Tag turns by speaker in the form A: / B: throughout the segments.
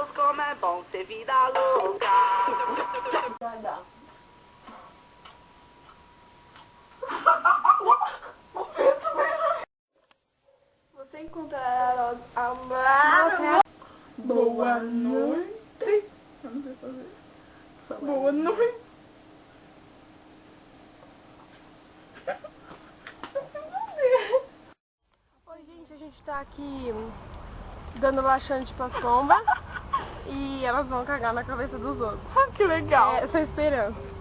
A: Deus, como é bom ser vida louca.
B: Vai dar. Você encontrará a
C: Boa noite. Eu não sei fazer. Boa noite.
B: Oi, gente, a gente tá aqui dando laxante pra pomba e elas vão cagar na cabeça dos outros.
C: Ah, que legal.
B: Essa é a esperança.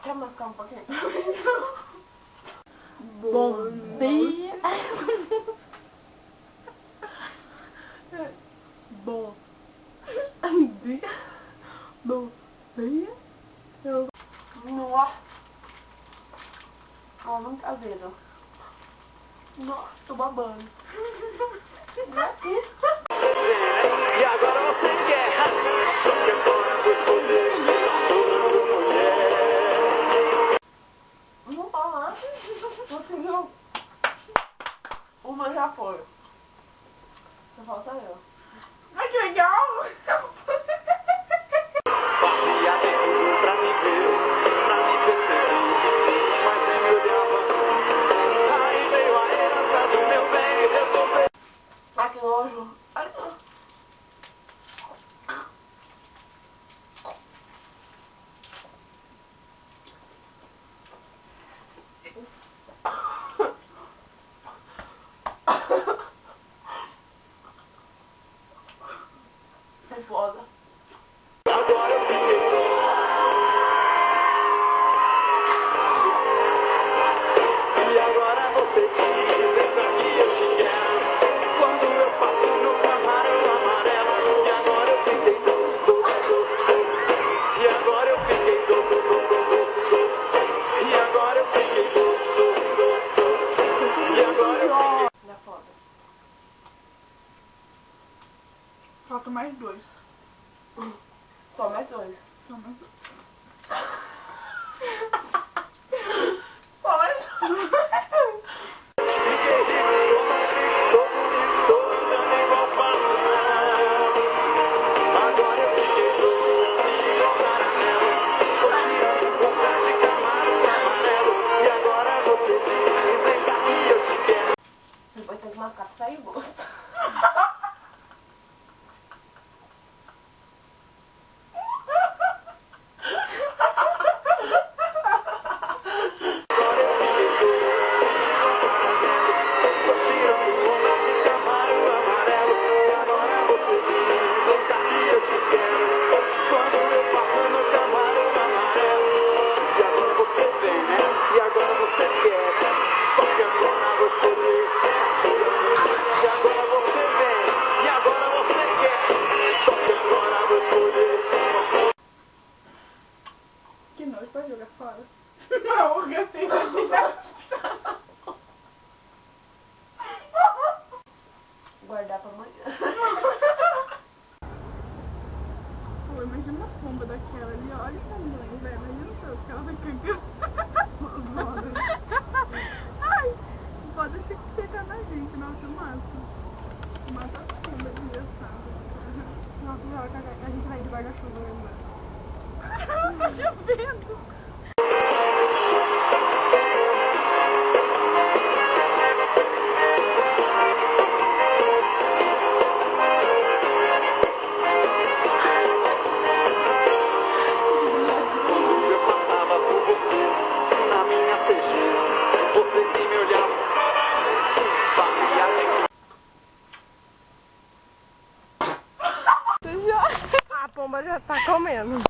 B: Quer mascar um pouquinho?
C: Bom dia. Bom dia. Bom dia.
B: Nossa! Ó, não caseiro. Nossa, tô babando.
A: E agora você quer. Só que agora vou escolher. Sou mulher.
B: Não fala. Você não. Uma já foi. Só falta eu.
C: Ai, que legal.
A: Fazia de tudo pra me ver, pra me perceber, mas nem me olhava. Aí veio a herança do meu bem e resolveu.
B: Ai, que nojo. Ai, que nojo. Você é foda.
A: Agora eu fiquei e agora você diz pra que eu te quero. Quando eu passo no camarão amarelo, e agora eu fiquei doce. E agora eu fiquei doce. E agora eu fiquei doce. E agora eu fiquei.
B: Não é foda.
C: Falta mais dois.
B: Só mais dois.
C: Só mais dois.
B: Só mais dois.
A: Agora eu fiquei doce igual caramelo. Tô tirando ponta de camarão amarelo. E agora você diz, vem cá que eu te quero.
B: Depois tem que mascar pra sair o gosto.
C: Que nojo, pode jogar fora. Não, eu tenho que
B: Guardar pra amanhã.
C: Pô, imagina uma pomba daquela ali, olha o tamanho, velho. Imagina o tanto que ela vai cagando. Ai, pode chegar na gente, nossa, mata. Mata a pomba, é engraçado. Nossa, a gente vai de guarda-chuva, né? Tá chovendo.
B: A pomba já tá comendo.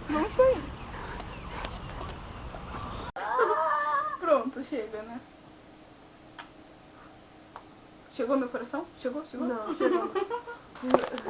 C: Não sei. Pronto, chega, né? Chegou meu coração? Chegou?
B: Não, chegou.